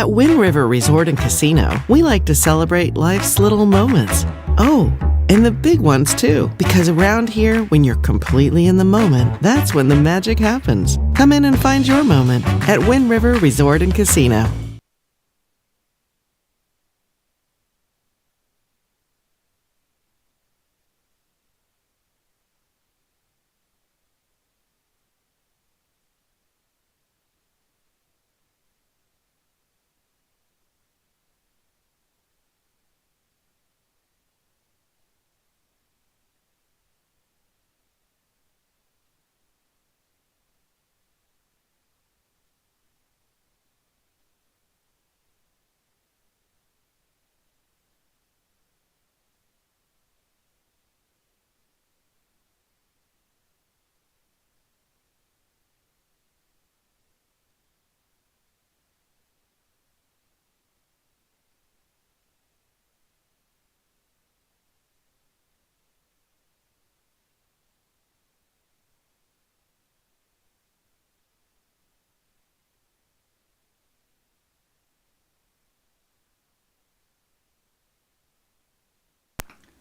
At Wind River Resort and Casino, we like to celebrate life's little moments. Oh, and the big ones too, because around here, when you're completely in the moment, that's when the magic happens. Come in and find your moment at Wind River Resort and Casino.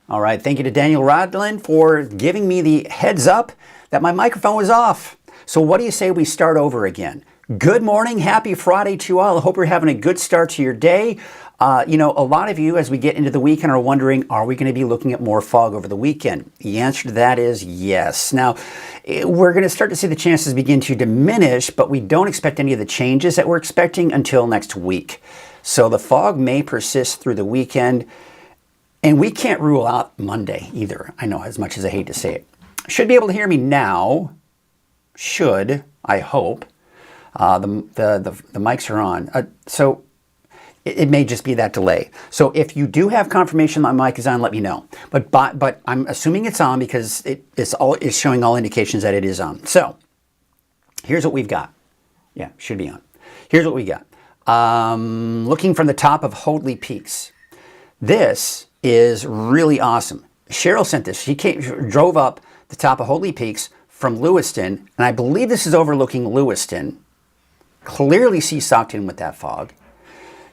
All right, thank you to Daniel Rodlin for giving me the heads up that my microphone was off. So what do you say we start over again? Good morning, happy Friday to you all. I hope you're having a good start to your day. You know, a lot of you, as we get into the weekend, are wondering, are we going to be looking at more fog over the weekend? The answer to that is yes. Now, we're going to start to see the chances begin to diminish, but we don't expect any of the changes that we're expecting until next week. So the fog may persist through the weekend. And we can't rule out Monday either. I know, as much as I hate to say it. Should be able to hear me now. Should, I hope. The mics are on. So it may just be that delay. So if you do have confirmation my mic is on, let me know. But I'm assuming it's on because it's showing all indications that it is on. So here's what we've got. Yeah, should be on. Here's what we got. Looking from the top of Hoadley Peaks. This is really awesome. Cheryl sent this. She drove up the top of Hoadley Peaks from Lewiston, and I believe this is overlooking Lewiston. Clearly see socked in with that fog.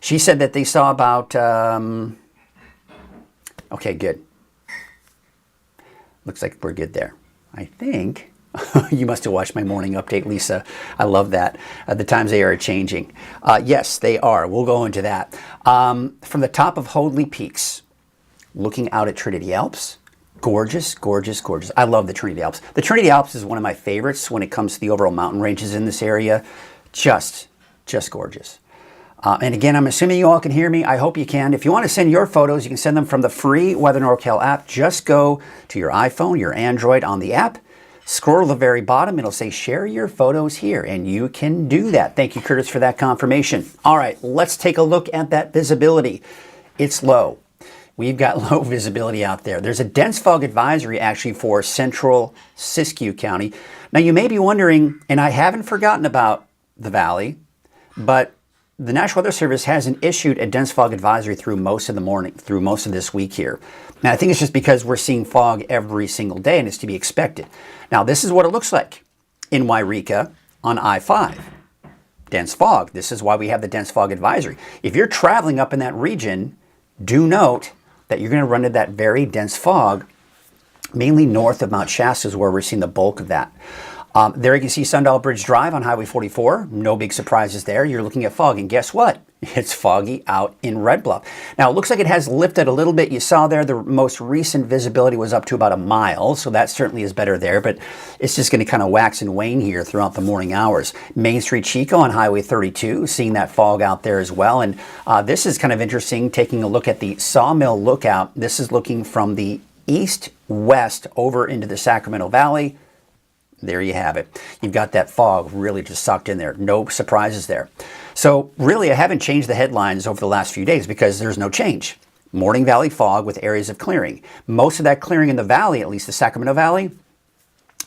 She said that they saw about, okay, good. Looks like we're good there. I think. You must have watched my morning update, Lisa. I love that. The times they are changing. Yes, they are. We'll go into that. From the top of Hoadley Peaks, looking out at Trinity Alps. Gorgeous, gorgeous, gorgeous. I love the Trinity Alps. The Trinity Alps is one of my favorites when it comes to the overall mountain ranges in this area. Just gorgeous. And again, I'm assuming you all can hear me. I hope you can. If you want to send your photos, you can send them from the free Weather NorCal app. Just go to your iPhone, your Android on the app. Scroll to the very bottom. It'll say share your photos here, and you can do that. Thank you, Curtis, for that confirmation. All right, let's take a look at that visibility. It's low. We've got low visibility out there. There's a dense fog advisory actually for central Siskiyou County. Now you may be wondering, and I haven't forgotten about the valley, but the National Weather Service hasn't issued a dense fog advisory through most of the morning, through most of this week here. And I think it's just because we're seeing fog every single day and it's to be expected. Now this is what it looks like in Wairika on I-5. Dense fog. This is why we have the dense fog advisory. If you're traveling up in that region, do note that you're going to run into that very dense fog, mainly north of Mount Shasta is where we're seeing the bulk of that. There you can see Sundial Bridge Drive on Highway 44. No big surprises there. You're looking at fog, and guess what? It's foggy out in Red Bluff. Now, it looks like it has lifted a little bit. You saw there the most recent visibility was up to about a mile, so that certainly is better there, but it's just going to kind of wax and wane here throughout the morning hours. Main Street Chico on Highway 32, seeing that fog out there as well, and this is kind of interesting, taking a look at the Sawmill Lookout. This is looking from the east-west over into the Sacramento Valley. There you have it. You've got that fog really just sucked in there. No surprises there. So really, I haven't changed the headlines over the last few days because there's no change. Morning Valley fog with areas of clearing. Most of that clearing in the valley, at least the Sacramento Valley,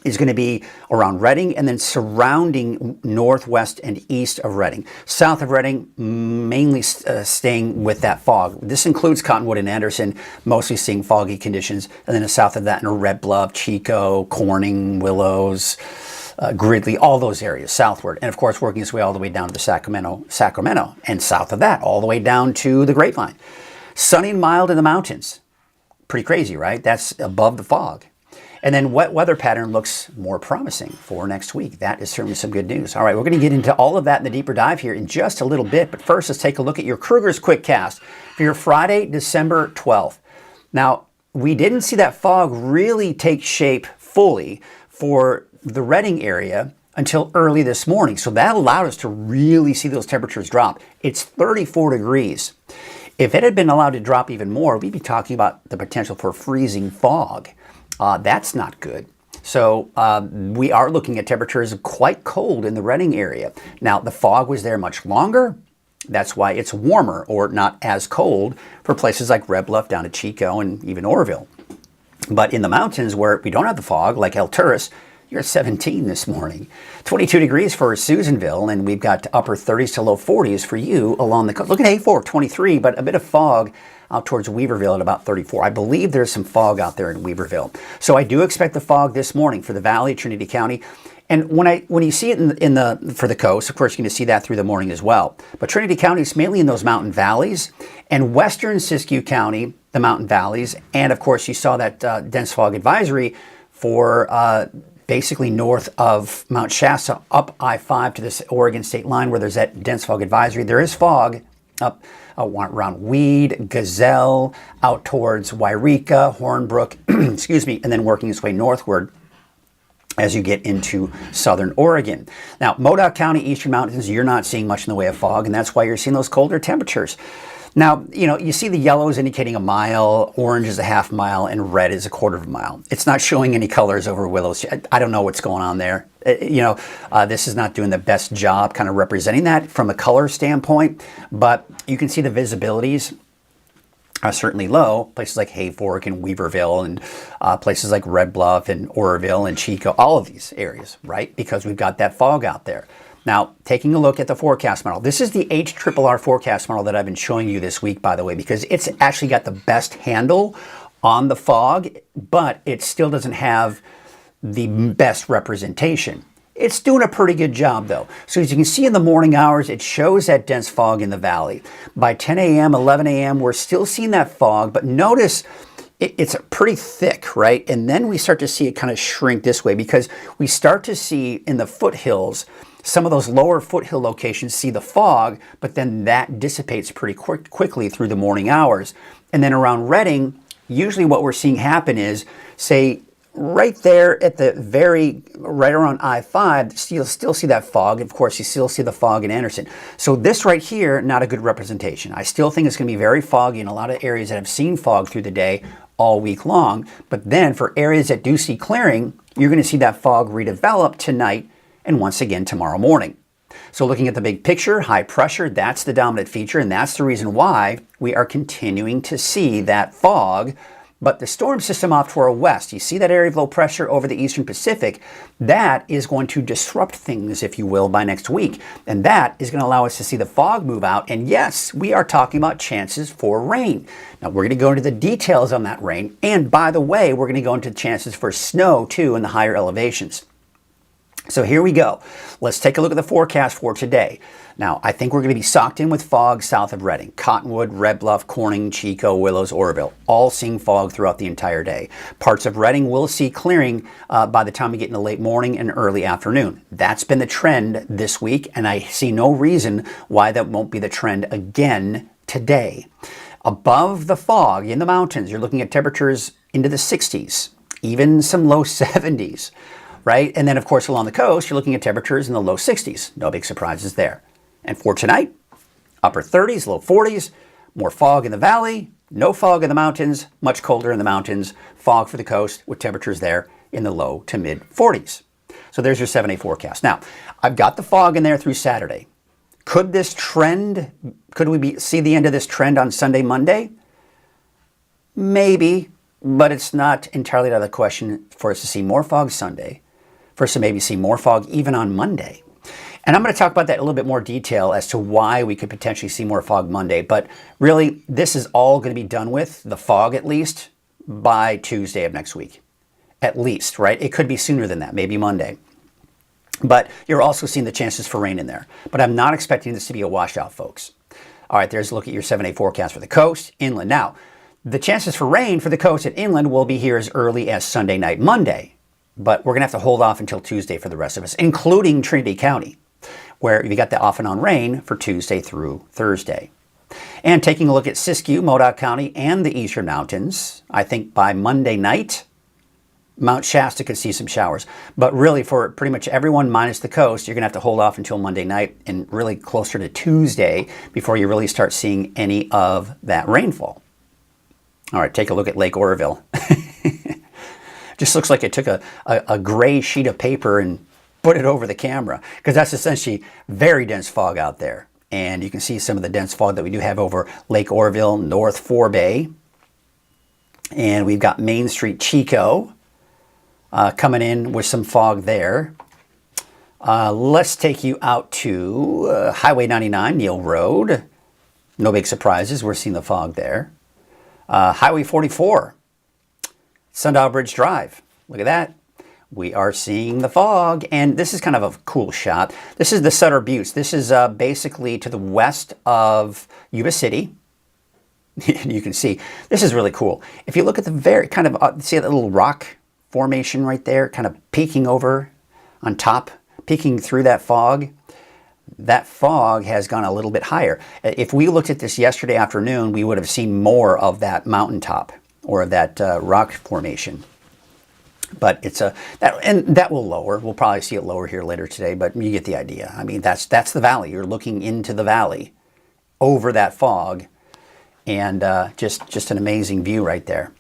is going to be around Redding and then surrounding northwest and east of Redding. South of Redding, mainly staying with that fog. This includes Cottonwood and Anderson, mostly seeing foggy conditions. And then south of that in Red Bluff, Chico, Corning, Willows, Gridley, all those areas southward. And of course, working its way all the way down to the Sacramento, and south of that, all the way down to the Grapevine. Sunny and mild in the mountains. Pretty crazy, right? That's above the fog. And then wet weather pattern looks more promising for next week. That is certainly some good news. All right, we're going to get into all of that in the deeper dive here in just a little bit. But first, let's take a look at your Krueger's Quick Cast for your Friday, December 12th. Now, we didn't see that fog really take shape fully for the Redding area until early this morning. So that allowed us to really see those temperatures drop. It's 34 degrees. If it had been allowed to drop even more, we'd be talking about the potential for freezing fog. That's not good. So we are looking at temperatures quite cold in the Redding area. Now, the fog was there much longer. That's why it's warmer or not as cold for places like Red Bluff down to Chico and even Oroville. But in the mountains where we don't have the fog, like El Turris, you're at 17 this morning. 22 degrees for Susanville, and we've got upper 30s to low 40s for you along the coast. Look at A4, 23, but a bit of fog out towards Weaverville at about 34. I believe there's some fog out there in Weaverville. So I do expect the fog this morning for the Valley, Trinity County. And when you see it for the coast, of course, you're going to see that through the morning as well. But Trinity County is mainly in those mountain valleys, and western Siskiyou County, the mountain valleys. And of course, you saw that dense fog advisory for basically north of Mount Shasta up I-5 to this Oregon state line where there's that dense fog advisory. There is fog up around Weed, Gazelle, out towards Wairika, Hornbrook, excuse me, and then working its way northward as you get into southern Oregon. Now, Modoc County, Eastern Mountains, you're not seeing much in the way of fog, and that's why you're seeing those colder temperatures. Now, you see the yellows indicating a mile, orange is a half mile, and red is a quarter of a mile. It's not showing any colors over Willows. I don't know what's going on there. This is not doing the best job kind of representing that from a color standpoint, but you can see the visibilities are certainly low. Places like Hayfork and Weaverville and places like Red Bluff and Oroville and Chico, all of these areas, right? Because we've got that fog out there. Now, taking a look at the forecast model. This is the HRRR forecast model that I've been showing you this week, by the way, because it's actually got the best handle on the fog, but it still doesn't have the best representation. It's doing a pretty good job, though. So as you can see in the morning hours, it shows that dense fog in the valley. By 10 a.m., 11 a.m., we're still seeing that fog, but notice it's pretty thick, right? And then we start to see it kind of shrink this way because we start to see in the foothills, some of those lower foothill locations see the fog, but then that dissipates pretty quickly through the morning hours. And then around Redding, usually what we're seeing happen is, say, right there at right around I-5, you'll still see that fog. Of course, you still see the fog in Anderson. So this right here, not a good representation. I still think it's going to be very foggy in a lot of areas that have seen fog through the day all week long. But then for areas that do see clearing, you're going to see that fog redevelop tonight and once again tomorrow morning. So looking at the big picture, high pressure, that's the dominant feature, and that's the reason why we are continuing to see that fog. But the storm system off to our west, you see that area of low pressure over the eastern Pacific, that is going to disrupt things, if you will, by next week. And that is going to allow us to see the fog move out. And yes, we are talking about chances for rain. Now, we're going to go into the details on that rain. And by the way, we're going to go into chances for snow, too, in the higher elevations. So here we go. Let's take a look at the forecast for today. Now, I think we're going to be socked in with fog south of Redding. Cottonwood, Red Bluff, Corning, Chico, Willows, Oroville, all seeing fog throughout the entire day. Parts of Redding will see clearing by the time we get in the late morning and early afternoon. That's been the trend this week, and I see no reason why that won't be the trend again today. Above the fog in the mountains, you're looking at temperatures into the 60s, even some low 70s. Right? And then, of course, along the coast, you're looking at temperatures in the low 60s. No big surprises there. And for tonight, upper 30s, low 40s, more fog in the valley, no fog in the mountains, much colder in the mountains, fog for the coast with temperatures there in the low to mid 40s. So there's your 7-day forecast. Now, I've got the fog in there through Saturday. Could we see the end of this trend on Sunday, Monday? Maybe, but it's not entirely out of the question for us to see more fog Sunday. For us to maybe see more fog even on Monday. And I'm going to talk about that in a little bit more detail as to why we could potentially see more fog Monday. But really, this is all going to be done with, the fog at least, by Tuesday of next week. At least, right? It could be sooner than that, maybe Monday. But you're also seeing the chances for rain in there. But I'm not expecting this to be a washout, folks. All right, there's a look at your 7-day forecast for the coast, inland. Now, the chances for rain for the coast and inland will be here as early as Sunday night, Monday. But we're going to have to hold off until Tuesday for the rest of us, including Trinity County, where you got the off and on rain for Tuesday through Thursday. And taking a look at Siskiyou, Modoc County, and the Eastern Mountains, I think by Monday night, Mount Shasta could see some showers. But really, for pretty much everyone minus the coast, you're going to have to hold off until Monday night and really closer to Tuesday before you really start seeing any of that rainfall. All right, take a look at Lake Oroville. Just looks like it took a gray sheet of paper and put it over the camera, because that's essentially very dense fog out there. And you can see some of the dense fog that we do have over Lake Oroville, North Forebay. And we've got Main Street, Chico, coming in with some fog there. Let's take you out to Highway 99, Neal Road. No big surprises. We're seeing the fog there. Highway 44, Sundial Bridge Drive. Look at that. We are seeing the fog, and this is kind of a cool shot. This is the Sutter Buttes. This is basically to the west of Yuba City. You can see, this is really cool. If you look at the very kind of, see that little rock formation right there, kind of peeking over on top, peeking through that fog has gone a little bit higher. If we looked at this yesterday afternoon, we would have seen more of that mountaintop or that rock formation. But it's that will lower. We'll probably see it lower here later today, but you get the idea. I mean, that's the valley. You're looking into the valley over that fog, and just an amazing view right there.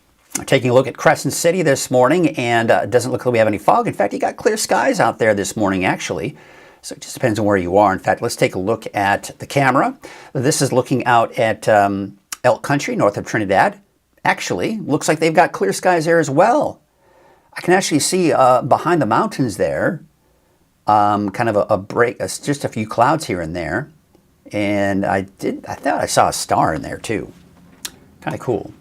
Taking a look at Crescent City this morning, and it doesn't look like we have any fog. In fact, you got clear skies out there this morning, actually. So it just depends on where you are. In fact, let's take a look at the camera. This is looking out at Elk Country, north of Trinidad. Actually, looks like they've got clear skies there as well. I can actually see behind the mountains there, kind of a break, just a few clouds here and there. And I thought I saw a star in there too. Kind of cool.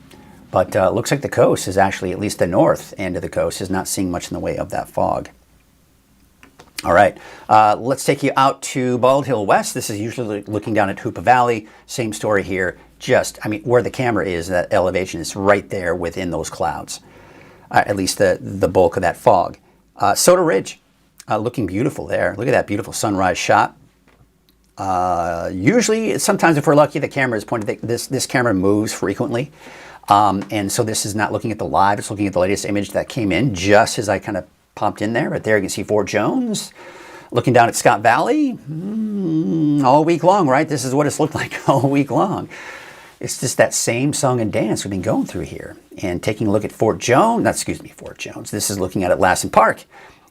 But looks like the coast is actually, at least the north end of the coast, is not seeing much in the way of that fog. All right, let's take you out to Bald Hill West. This is usually looking down at Hoopa Valley. Same story here. I mean, where the camera is, that elevation is right there within those clouds. At least the bulk of that fog. Soda Ridge, looking beautiful there. Look at that beautiful sunrise shot. Usually, sometimes if we're lucky, the camera is pointed. This camera moves frequently. And so this is not looking at the live. It's looking at the latest image that came in just as I kind of popped in there. Right there you can see Fort Jones. Looking down at Scott Valley. All week long, right? This is what it's looked like all week long. It's just that same song and dance we've been going through here. And taking a look at Fort Jones. This is looking at Lassen Park.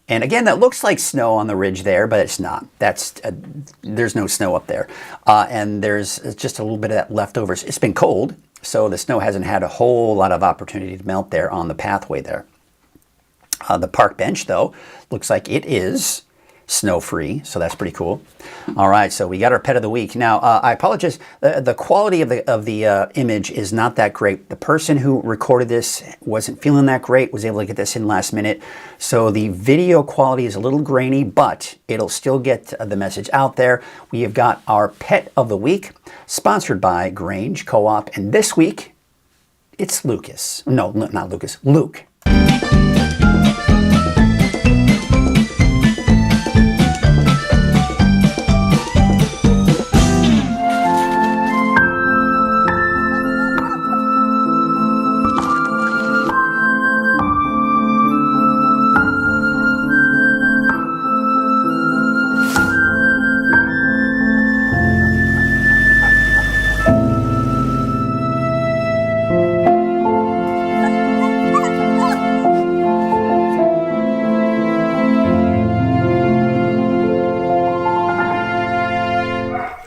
And again, that looks like snow on the ridge there, but it's not. There's no snow up there. And there's just a little bit of that leftovers. It's been cold, so the snow hasn't had a whole lot of opportunity to melt there on the pathway there. The park bench, though, looks like it is snow-free, so that's pretty cool. All right, so we got our pet of the week. Now, I apologize. The quality of the image is not that great. The person who recorded this wasn't feeling that great, was able to get this in last minute. So the video quality is a little grainy, but it'll still get the message out there. We have got our pet of the week, sponsored by Grange Co-op, and this week, it's Lucas. No, not Lucas, Luke.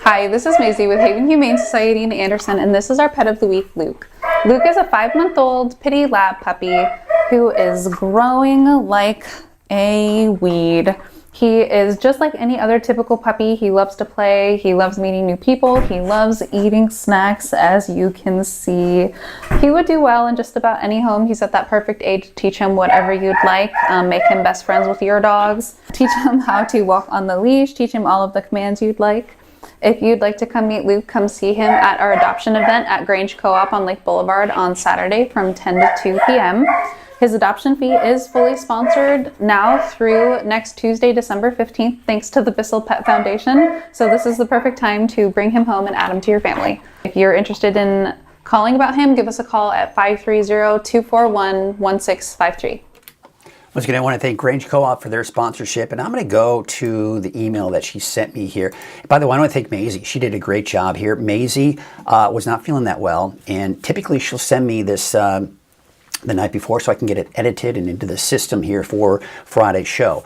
Hi, this is Maisie with Haven Humane Society in Anderson, and this is our pet of the week, Luke. Luke is a 5-month-old pitty lab puppy who is growing like a weed. He is just like any other typical puppy. He loves to play. He loves meeting new people. He loves eating snacks, as you can see. He would do well in just about any home. He's at that perfect age to teach him whatever you'd like. Make him best friends with your dogs. Teach him how to walk on the leash. Teach him all of the commands you'd like. If you'd like to come meet Luke, come see him at our adoption event at Grange Co-op on Lake Boulevard on Saturday from 10 to 2 p.m. His adoption fee is fully sponsored now through next Tuesday, December 15th, thanks to the Bissell Pet Foundation. So this is the perfect time to bring him home and add him to your family. If you're interested in calling about him, give us a call at 530-241-1653. Once again, I want to thank Grange Co-op for their sponsorship, and I'm going to go to the email that she sent me here. By the way, I want to thank Maisie. She did a great job here. Maisie was not feeling that well, and typically she'll send me this the night before so I can get it edited and into the system here for Friday's show.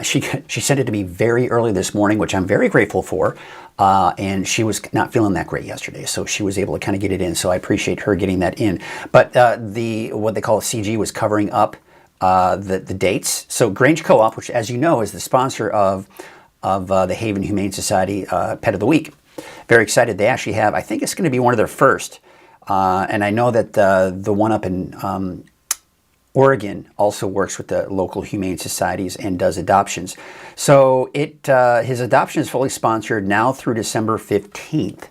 She sent it to me very early this morning, which I'm very grateful for. And she was not feeling that great yesterday, so she was able to kind of get it in. So I appreciate her getting that in. But what they call a CG was covering up the dates. So Grange Co-op, which, as you know, is the sponsor of the Haven Humane Society Pet of the Week. Very excited. They actually have, I think it's going to be one of their first. And I know that the one up in Oregon also works with the local humane societies and does adoptions. So his adoption is fully sponsored now through December 15th,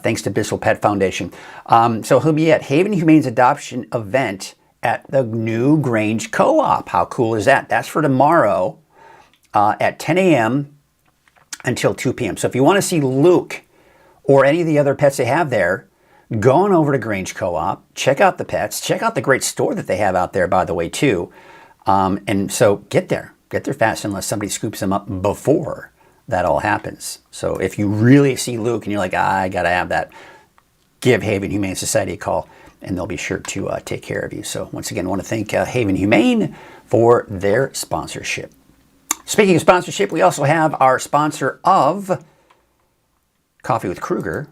thanks to Bissell Pet Foundation. So he'll be at Haven Humane's adoption event at the new Grange Co-op. How cool is that? That's for tomorrow at 10 a.m. until 2 p.m. So if you want to see Luke or any of the other pets they have there, go on over to Grange Co-op, check out the pets, check out the great store that they have out there, by the way, too. And so get there fast unless somebody scoops them up before that all happens. So if you really see Luke and you're like, I got to have that, give Haven Humane Society a call and they'll be sure to take care of you. So once again, I want to thank Haven Humane for their sponsorship. Speaking of sponsorship, we also have our sponsor of Coffee with Krueger,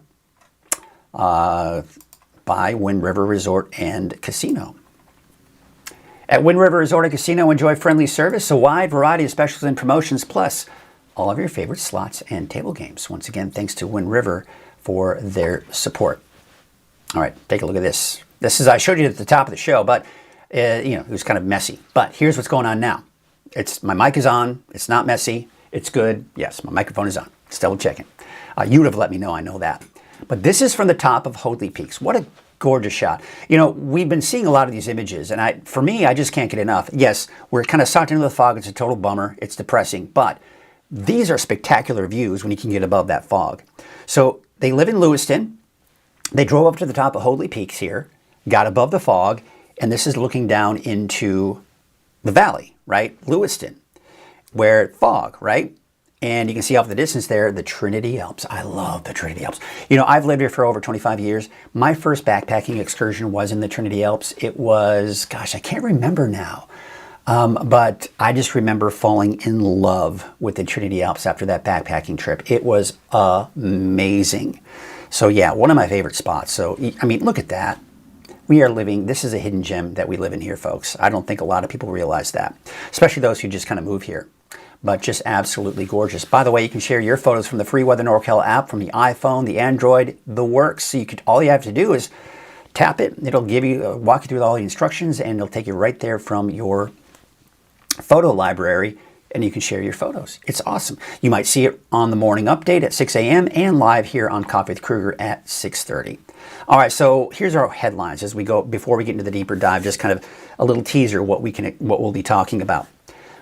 by Wind River Resort and Casino. At Wind River Resort and Casino, enjoy friendly service, a wide variety of specials and promotions, plus all of your favorite slots and table games. Once again, thanks to Wind River for their support. All right, take a look at this. This is, I showed you at the top of the show, but it was kind of messy. But here's what's going on now. My mic is on. It's not messy. It's good. Yes, my microphone is on. Just double checking. You would have let me know. I know that. But this is from the top of Hoadley Peaks. What a gorgeous shot. We've been seeing a lot of these images, and for me, I just can't get enough. Yes, we're kind of sucked into the fog. It's a total bummer. It's depressing. But these are spectacular views when you can get above that fog. So they live in Lewiston. They drove up to the top of Hoadley Peaks here, got above the fog, and this is looking down into the valley, right? Lewiston, where fog, right? And you can see off the distance there, the Trinity Alps. I love the Trinity Alps. I've lived here for over 25 years. My first backpacking excursion was in the Trinity Alps. It was, gosh, I can't remember now. But I just remember falling in love with the Trinity Alps after that backpacking trip. It was amazing. So yeah, one of my favorite spots. So, I mean, look at that. This is a hidden gem that we live in here, folks. I don't think a lot of people realize that, especially those who just kind of move here. But just absolutely gorgeous. By the way, you can share your photos from the free Weather NorCal app, from the iPhone, the Android, the works. So all you have to do is tap it. It'll walk you through all the instructions, and it'll take you right there from your photo library, and you can share your photos. It's awesome. You might see it on the morning update at 6 a.m. and live here on Coffee with Krueger at 6:30. All right, so here's our headlines as we go. Before we get into the deeper dive, just kind of a little teaser what we'll be talking about.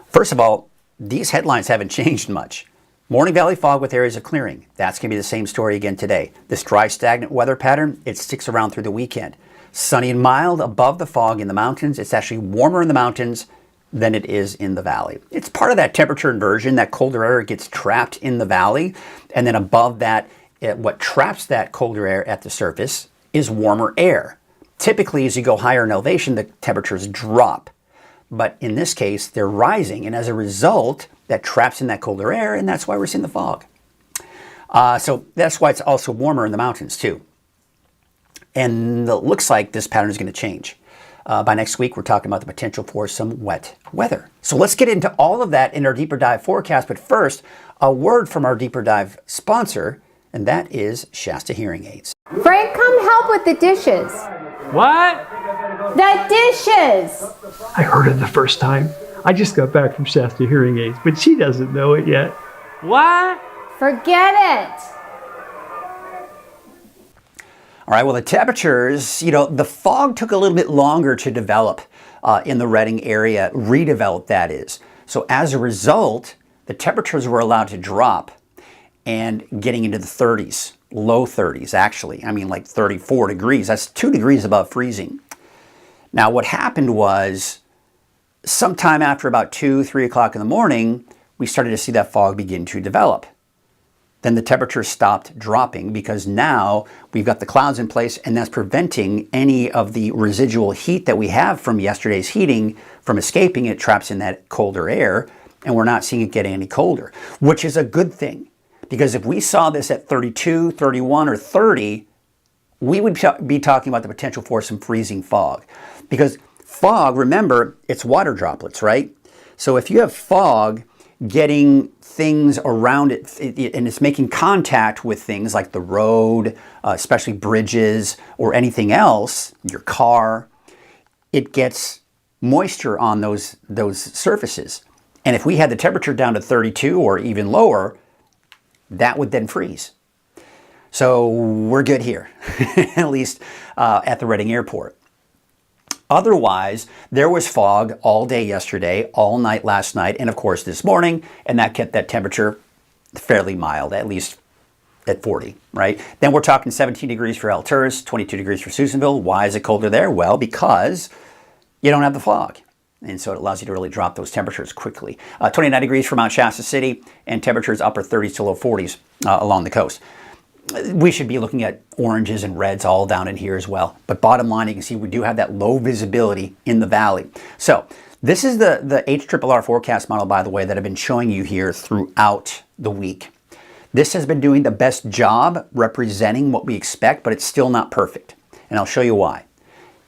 First of all, these headlines haven't changed much. Morning valley fog with areas of clearing. That's going to be the same story again today. This dry, stagnant weather pattern, it sticks around through the weekend. Sunny and mild above the fog in the mountains. It's actually warmer in the mountains than it is in the valley. It's part of that temperature inversion. That colder air gets trapped in the valley. And then above that, what traps that colder air at the surface is warmer air. Typically, as you go higher in elevation, the temperatures drop. But in this case, they're rising, and as a result, that traps in that colder air, and that's why we're seeing the fog. So that's why it's also warmer in the mountains, too. And it looks like this pattern is going to change. By next week, we're talking about the potential for some wet weather. So let's get into all of that in our deeper dive forecast. But first, a word from our deeper dive sponsor, and that is Shasta Hearing Aids. Frank, come help with the dishes. What? The dishes! I heard it the first time. I just got back from Shasta Hearing Aids, but she doesn't know it yet. What? Forget it. All right, well, the temperatures, the fog took a little bit longer to develop in the Redding area, redevelop that is. So as a result, the temperatures were allowed to drop and getting into the 30s, low 30s actually. I mean like 34 degrees, that's 2 degrees above freezing. Now what happened was sometime after about 2, 3 o'clock in the morning, we started to see that fog begin to develop. Then the temperature stopped dropping because now we've got the clouds in place and that's preventing any of the residual heat that we have from yesterday's heating from escaping. It traps in that colder air and we're not seeing it get any colder, which is a good thing. Because if we saw this at 32, 31, or 30, we would be talking about the potential for some freezing fog. Because fog, remember, it's water droplets, right? So if you have fog getting things around it, and it's making contact with things like the road, especially bridges or anything else, your car, it gets moisture on those surfaces. And if we had the temperature down to 32 or even lower, that would then freeze. So we're good here, at least at the Redding Airport. Otherwise, there was fog all day yesterday, all night last night, and of course this morning, and that kept that temperature fairly mild, at least at 40, right? Then we're talking 17 degrees for Alturas, 22 degrees for Susanville. Why is it colder there? Well, because you don't have the fog. And so it allows you to really drop those temperatures quickly. 29 degrees for Mount Shasta City, and temperatures upper 30s to low 40s along the coast. We should be looking at oranges and reds all down in here as well. But bottom line, you can see we do have that low visibility in the valley. So this is the HRRR forecast model, by the way, that I've been showing you here throughout the week. This has been doing the best job representing what we expect, but it's still not perfect. And I'll show you why.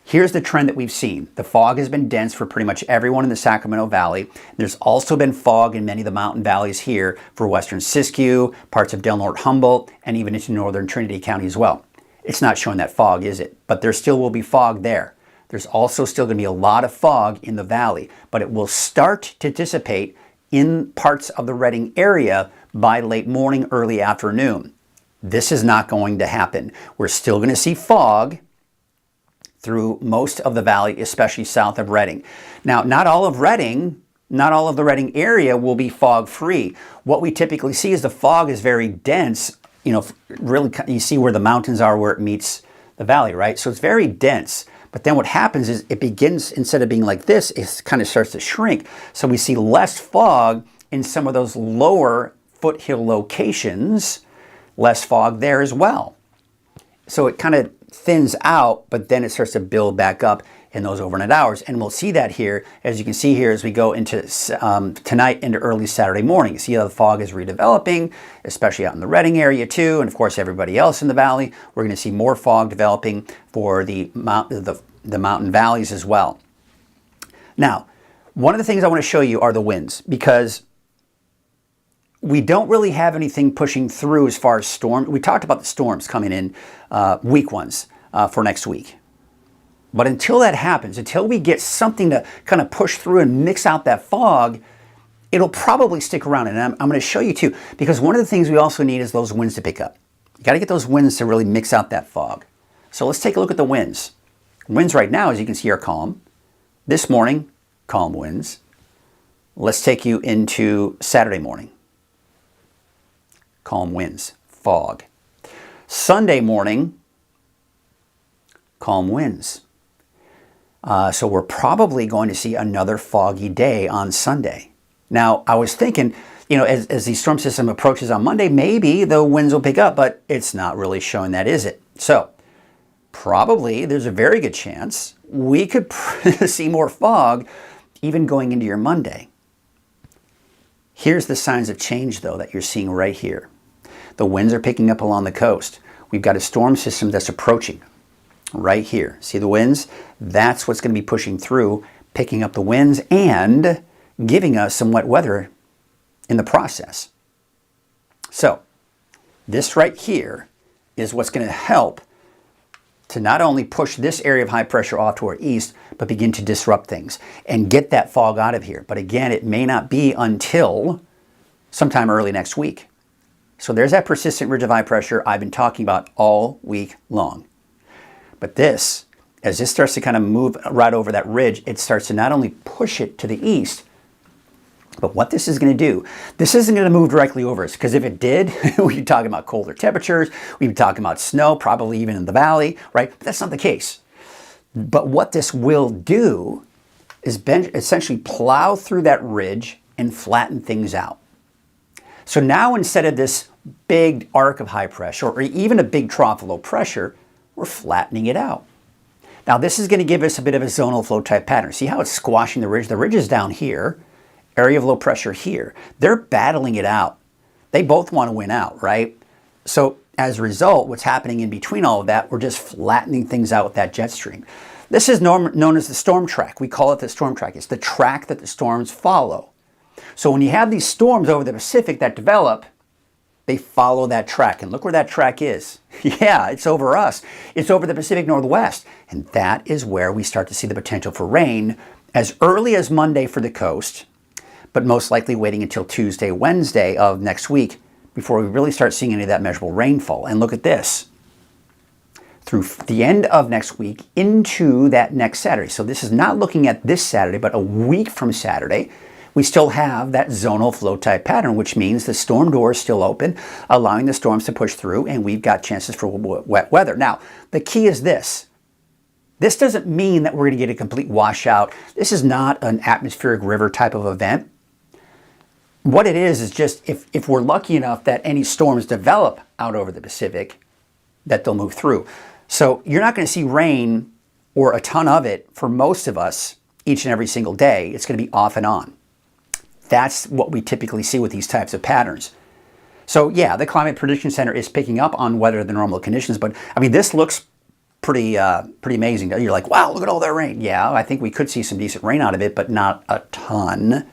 Here's the trend that we've seen. The fog has been dense for pretty much everyone in the Sacramento Valley. There's also been fog in many of the mountain valleys here for western Siskiyou, parts of Del Norte Humboldt, and even into northern Trinity County as well. It's not showing that fog, is it? But there still will be fog there. There's also still going to be a lot of fog in the valley, but it will start to dissipate in parts of the Redding area by late morning, early afternoon. This is not going to happen. We're still going to see fog through most of the valley, especially south of Redding. Now, not all of the Redding area will be fog-free. What we typically see is the fog is very dense. Really, you see where the mountains are, where it meets the valley, right? So it's very dense. But then what happens is it begins, instead of being like this, it kind of starts to shrink. So we see less fog in some of those lower foothill locations, less fog there as well. So it kind of thins out, but then it starts to build back up in those overnight hours. And we'll see that here, as you can see here, as we go into tonight into early Saturday morning. You see how the fog is redeveloping, especially out in the Redding area too, and of course everybody else in the valley. We're going to see more fog developing for the mountain valleys as well. Now, one of the things I want to show you are the winds, because we don't really have anything pushing through as far as storm. We talked about the storms coming in, weak ones for next week. But until that happens, until we get something to kind of push through and mix out that fog, it'll probably stick around. And I'm going to show you too, because one of the things we also need is those winds to pick up. You got to get those winds to really mix out that fog. So let's take a look at the winds. Winds right now, as you can see, are calm. This morning, calm winds. Let's take you into Saturday morning. Calm winds, fog. Sunday morning, calm winds. So we're probably going to see another foggy day on Sunday. Now, I was thinking, as the storm system approaches on Monday, maybe the winds will pick up, but it's not really showing that, is it? So probably there's a very good chance we could see more fog even going into your Monday. Here's the signs of change, though, that you're seeing right here. The winds are picking up along the coast. We've got a storm system that's approaching. right here. See the winds? That's what's going to be pushing through, picking up the winds and giving us some wet weather in the process. So this right here is what's going to help to not only push this area of high pressure off to our east, but begin to disrupt things and get that fog out of here. But again, it may not be until sometime early next week. So there's that persistent ridge of high pressure I've been talking about all week long. But this, as this starts to kind of move right over that ridge, it starts to not only push it to the east, but what this is going to do, this isn't going to move directly over us, because if it did, we'd be talking about colder temperatures, we'd be talking about snow, probably even in the valley, right? But that's not the case. But what this will do is essentially plow through that ridge and flatten things out. So now instead of this big arc of high pressure, or even a big trough of low pressure, we're flattening it out. Now this is going to give us a bit of a zonal flow type pattern. See how it's squashing the ridge? The ridge is down here. Area of low pressure here. They're battling it out. They both want to win out, right? So as a result, what's happening in between all of that, we're just flattening things out with that jet stream. This is known as the storm track. We call it the storm track. It's the track that the storms follow. So when you have these storms over the Pacific that develop, they follow that track. And look where that track is. Yeah, it's over us. It's over the Pacific Northwest. And that is where we start to see the potential for rain as early as Monday for the coast, but most likely waiting until Tuesday, Wednesday of next week before we really start seeing any of that measurable rainfall. And look at this. Through the end of next week into that next Saturday. So this is not looking at this Saturday, but a week from Saturday, we still have that zonal flow type pattern, which means the storm door is still open, allowing the storms to push through, and we've got chances for wet weather. Now, the key is this. This doesn't mean that we're going to get a complete washout. This is not an atmospheric river type of event. What it is just if we're lucky enough that any storms develop out over the Pacific, that they'll move through. So you're not going to see rain or a ton of it for most of us each and every single day. It's going to be off and on. That's what we typically see with these types of patterns. So yeah, the Climate Prediction Center is picking up on weather than normal conditions, but I mean, this looks pretty amazing. You're like, wow, look at all that rain. Yeah, I think we could see some decent rain out of it, but not a ton.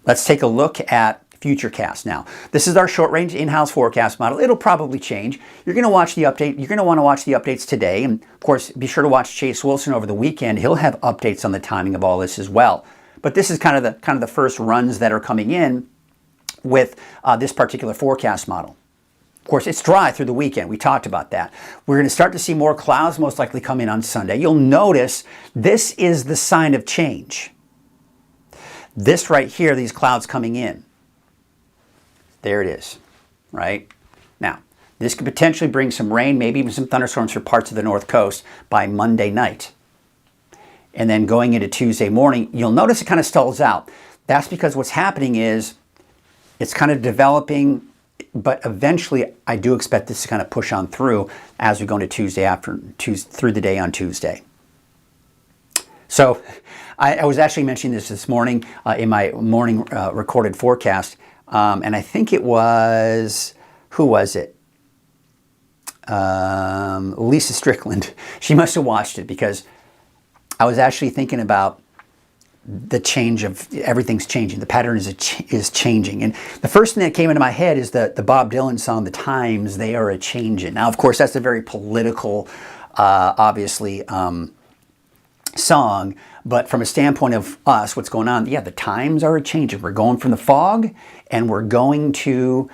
Let's take a look at Futurecast now. This is our short-range in-house forecast model. It'll probably change. You're going to watch the update. You're going to want to watch the updates today. And of course, be sure to watch Chase Wilson over the weekend. He'll have updates on the timing of all this as well. But this is kind of the first runs that are coming in with this particular forecast model. Of course, it's dry through the weekend. We talked about that. We're going to start to see more clouds most likely come in on Sunday. You'll notice this is the sign of change. This right here, these clouds coming in. There it is, right? Now, this could potentially bring some rain, maybe even some thunderstorms for parts of the North Coast by Monday night. And then going into Tuesday morning, you'll notice it kind of stalls out. That's because what's happening is it's kind of developing, but eventually I do expect this to kind of push on through as we go into through the day on Tuesday. So I was actually mentioning this morning in my morning recorded forecast, and I think it was, who was it? Lisa Strickland. She must have watched it because I was actually thinking about the change of everything's changing. The pattern is changing. And the first thing that came into my head is the Bob Dylan song, The Times, They Are A-Changin'. Now, of course, that's a very political, obviously, song. But from a standpoint of us, what's going on, yeah, the times are a-changing. We're going from the fog, and we're going to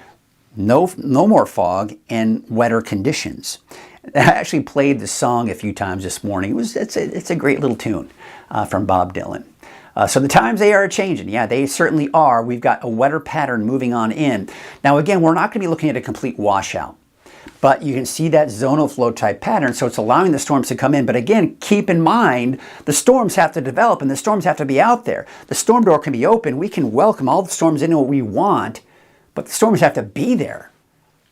no more fog and wetter conditions. I actually played the song a few times this morning. It's a great little tune from Bob Dylan. So the times, they are changing. Yeah, they certainly are. We've got a wetter pattern moving on in. Now, again, we're not going to be looking at a complete washout, but you can see that zonal flow type pattern. So it's allowing the storms to come in. But again, keep in mind, the storms have to develop and the storms have to be out there. The storm door can be open. We can welcome all the storms in what we want, but the storms have to be there.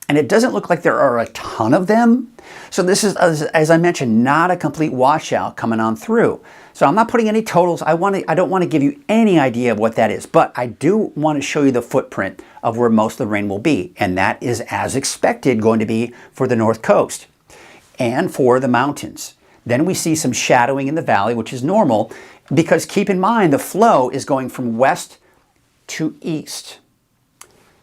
And it doesn't look like there are a ton of them. So this is, as I mentioned, not a complete washout coming on through. So I'm not putting any totals. I don't want to give you any idea of what that is, but I do want to show you the footprint of where most of the rain will be. And that is, as expected, going to be for the North Coast. and for the mountains. Then we see some shadowing in the valley, which is normal, because keep in mind the flow is going from west to east.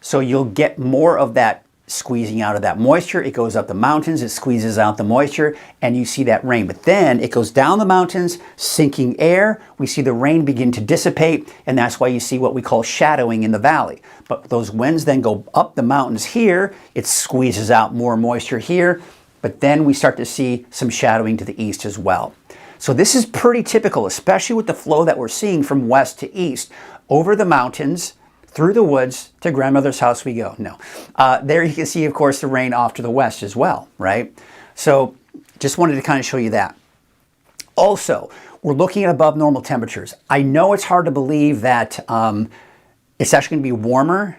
So you'll get more of that squeezing out of that moisture. It goes up the mountains, it squeezes out the moisture, and you see that rain. But then it goes down the mountains, sinking air. We see the rain begin to dissipate, and that's why you see what we call shadowing in the valley. But those winds then go up the mountains here. It squeezes out more moisture here, but then we start to see some shadowing to the east as well. So this is pretty typical, especially with the flow that we're seeing from west to east. Over the mountains, through the woods, to grandmother's house we go. No. There you can see, of course, the rain off to the west as well, right? So just wanted to kind of show you that. Also, we're looking at above normal temperatures. I know it's hard to believe that it's actually going to be warmer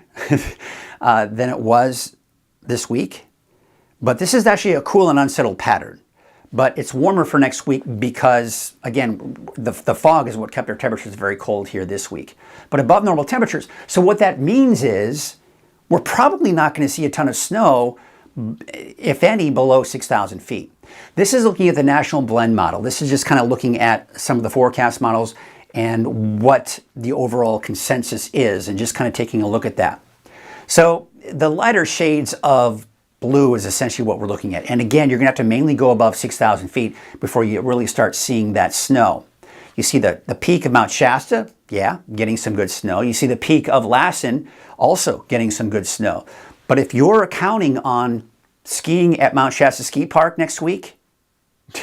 than it was this week, but this is actually a cool and unsettled pattern. But it's warmer for next week because, again, the fog is what kept our temperatures very cold here this week. But above normal temperatures. So what that means is we're probably not going to see a ton of snow, if any, below 6,000 feet. This is looking at the National Blend model. This is just kind of looking at some of the forecast models and what the overall consensus is and just kind of taking a look at that. So the lighter shades of blue is essentially what we're looking at. And again, you're going to have to mainly go above 6,000 feet before you really start seeing that snow. You see the peak of Mount Shasta, yeah, getting some good snow. You see the peak of Lassen, also getting some good snow. But if you're counting on skiing at Mount Shasta Ski Park next week,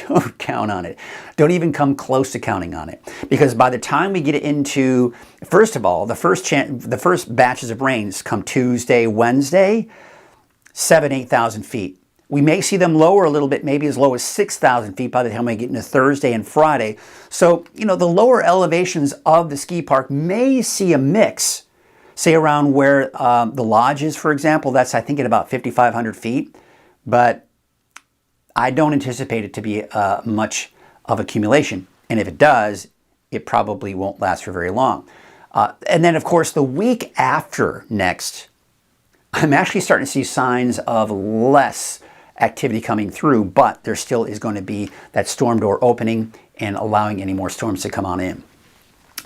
don't count on it. Don't even come close to counting on it. Because by the time we get into, first of all, the first batches of rains come Tuesday, Wednesday, 8,000 feet. We may see them lower a little bit, maybe as low as 6,000 feet by the time we get into Thursday and Friday. So, the lower elevations of the ski park may see a mix, say around where the lodge is, for example. That's, I think, at about 5,500 feet. But I don't anticipate it to be much of accumulation. And if it does, it probably won't last for very long. And then, of course, the week after next, I'm actually starting to see signs of less activity coming through, but there still is going to be that storm door opening and allowing any more storms to come on in.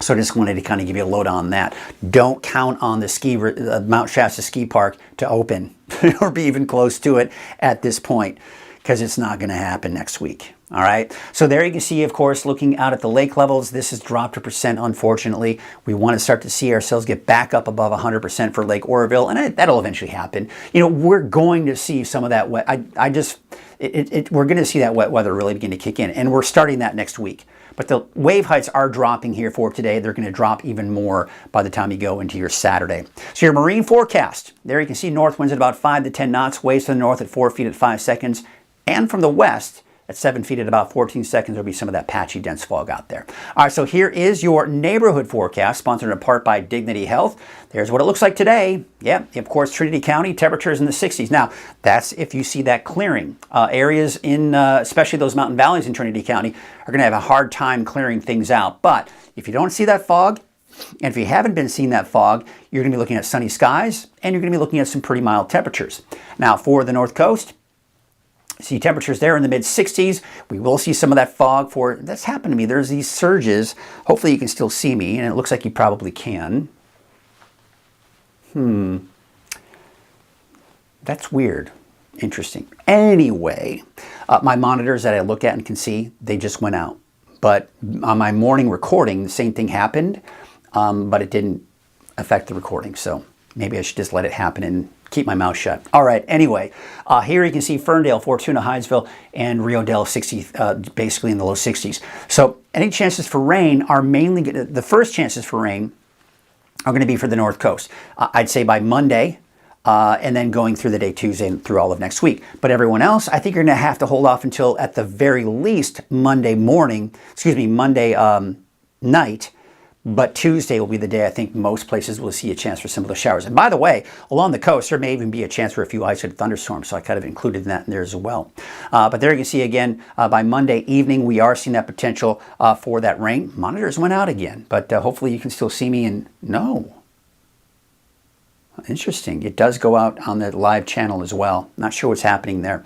So I just wanted to kind of give you a load on that. Don't count on the Mount Shasta Ski Park to open or be even close to it at this point, because it's not going to happen next week. All right. So there you can see, of course, looking out at the lake levels, this has dropped a percent, unfortunately. We want to start to see ourselves get back up above 100% for Lake Oroville, and that'll eventually happen. We're going to see some of that wet. We're going to see that wet weather really begin to kick in, and we're starting that next week. But the wave heights are dropping here for today. They're going to drop even more by the time you go into your Saturday. So your marine forecast, there you can see north winds at about 5 to 10 knots, waves to the north at 4 feet at 5 seconds, and from the west, at 7 feet at about 14 seconds, there'll be some of that patchy dense fog out there. All right, so here is your neighborhood forecast, sponsored in part by Dignity Health. There's what it looks like today. Yeah, of course, Trinity County, temperatures in the 60s. Now, that's if you see that clearing. Areas in, especially those mountain valleys in Trinity County, are going to have a hard time clearing things out. But if you don't see that fog, and if you haven't been seeing that fog, you're going to be looking at sunny skies, and you're going to be looking at some pretty mild temperatures. Now, for the North Coast, see temperatures there in the mid-60s. We will see some of that fog that's happened to me. There's these surges. Hopefully you can still see me, and it looks like you probably can. That's weird. Interesting. Anyway, my monitors that I look at and can see, they just went out. But on my morning recording, the same thing happened, but it didn't affect the recording. So maybe I should just let it happen and keep my mouth shut. All right, anyway, here you can see Ferndale, Fortuna, Hydesville, and Rio Dell, 60, basically in the low 60s. So any chances for rain are mainly, the first chances for rain are going to be for the North Coast. I'd say by Monday, and then going through the day Tuesday and through all of next week. But everyone else, I think you're going to have to hold off until at the very least Monday night. But Tuesday will be the day I think most places will see a chance for some of those showers. And by the way, along the coast, there may even be a chance for a few isolated thunderstorms, so I kind of included that in there as well. But there you can see again, by Monday evening, we are seeing that potential for that rain. Monitors went out again, but hopefully you can still see me and no. Interesting. It does go out on the live channel as well. Not sure what's happening there.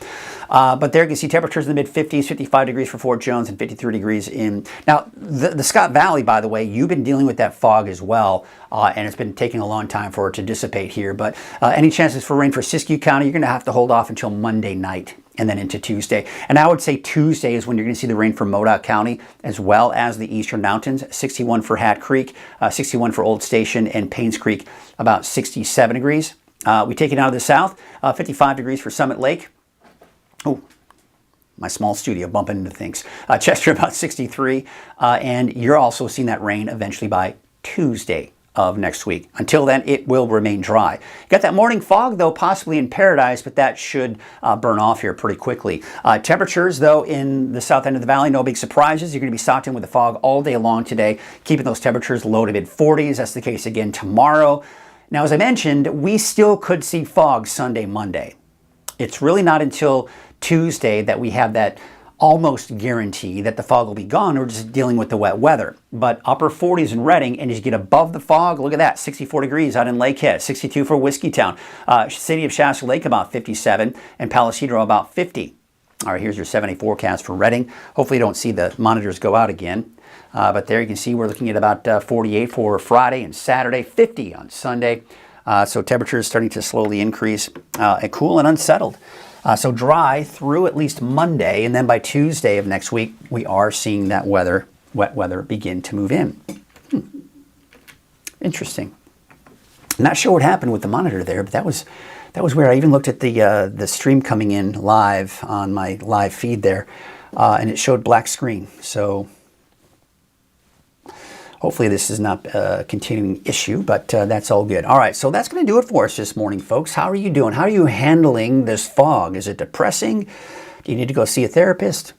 But there you can see temperatures in the mid-50s, 55 degrees for Fort Jones and 53 degrees in... Now, the Scott Valley, by the way, you've been dealing with that fog as well, and it's been taking a long time for it to dissipate here. But any chances for rain for Siskiyou County, you're going to have to hold off until Monday night and then into Tuesday. And I would say Tuesday is when you're going to see the rain for Modoc County as well as the Eastern Mountains. 61 for Hat Creek, 61 for Old Station, and Paynes Creek, about 67 degrees. We take it out of the south, 55 degrees for Summit Lake. Oh, my small studio bumping into things. Chester, about 63. And you're also seeing that rain eventually by Tuesday of next week. Until then, it will remain dry. You got that morning fog, though, possibly in Paradise, but that should burn off here pretty quickly. Temperatures, though, in the south end of the valley, no big surprises. You're going to be socked in with the fog all day long today, keeping those temperatures low to mid-40s. That's the case again tomorrow. Now, as I mentioned, we still could see fog Sunday, Monday. It's really not until Tuesday that we have that almost guarantee that the fog will be gone. We're just dealing with the wet weather. But upper 40s in Redding, and as you get above the fog, look at that, 64 degrees out in Lakehead, 62 for Whiskeytown. City of Shasta Lake about 57, and Palisadro about 50. All right, here's your 7-day forecast for Redding. Hopefully you don't see the monitors go out again. But there you can see we're looking at about 48 for Friday and Saturday, 50 on Sunday. So temperature is starting to slowly increase, and cool and unsettled. So dry through at least Monday, and then by Tuesday of next week, we are seeing that wet weather begin to move in. Interesting. Not sure what happened with the monitor there, but that was where I even looked at the stream coming in live on my live feed there, and it showed black screen. So hopefully this is not a continuing issue, but that's all good. All right, so that's going to do it for us this morning, folks. How are you doing? How are you handling this fog? Is it depressing? Do you need to go see a therapist?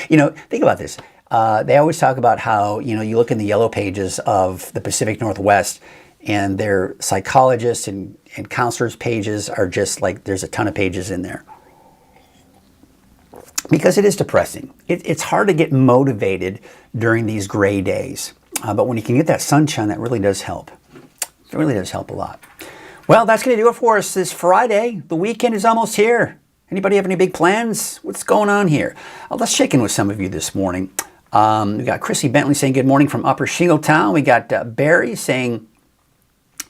You know, think about this. They always talk about how, you know, you look in the yellow pages of the Pacific Northwest, and their psychologists and counselors' pages are just like, there's a ton of pages in there. Because it is depressing. It's hard to get motivated during these gray days. But when you can get that sunshine, that really does help. It really does help a lot. Well, that's going to do it for us this Friday. The weekend is almost here. Anybody have any big plans? What's going on here? Let's check in with some of you this morning. We got Chrissy Bentley saying good morning from Upper Shingletown. We got Barry saying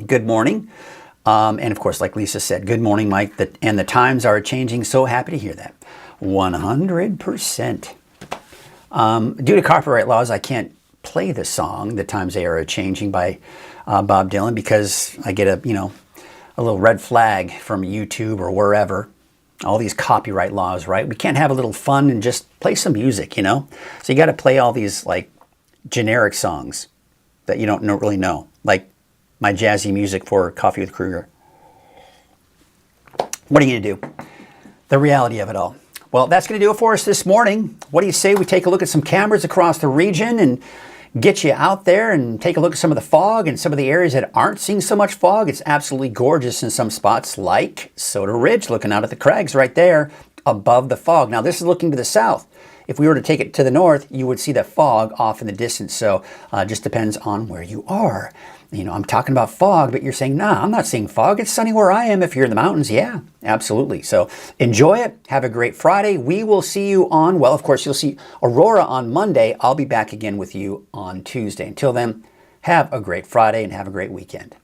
good morning. And of course, like Lisa said, good morning, Mike. And the times are changing. So happy to hear that. 100%. Due to copyright laws, I can't play the song "The Times They Are Changing" by Bob Dylan because I get a little red flag from YouTube or wherever. All these copyright laws, right? We can't have a little fun and just play some music, you know. So you got to play all these like generic songs that you don't really know, like my jazzy music for Coffee with Krueger. What are you gonna do? The reality of it all. Well, that's going to do it for us this morning. What do you say we take a look at some cameras across the region and get you out there and take a look at some of the fog and some of the areas that aren't seeing so much fog? It's absolutely gorgeous in some spots like Soda Ridge, looking out at the crags right there above the fog. Now, this is looking to the south. If we were to take it to the north, you would see that fog off in the distance. So it just depends on where you are. You know, I'm talking about fog, but you're saying, nah, I'm not seeing fog. It's sunny where I am. If you're in the mountains, yeah, absolutely. So enjoy it. Have a great Friday. We will see you on, well, of course, you'll see Aurora on Monday. I'll be back again with you on Tuesday. Until then, have a great Friday and have a great weekend.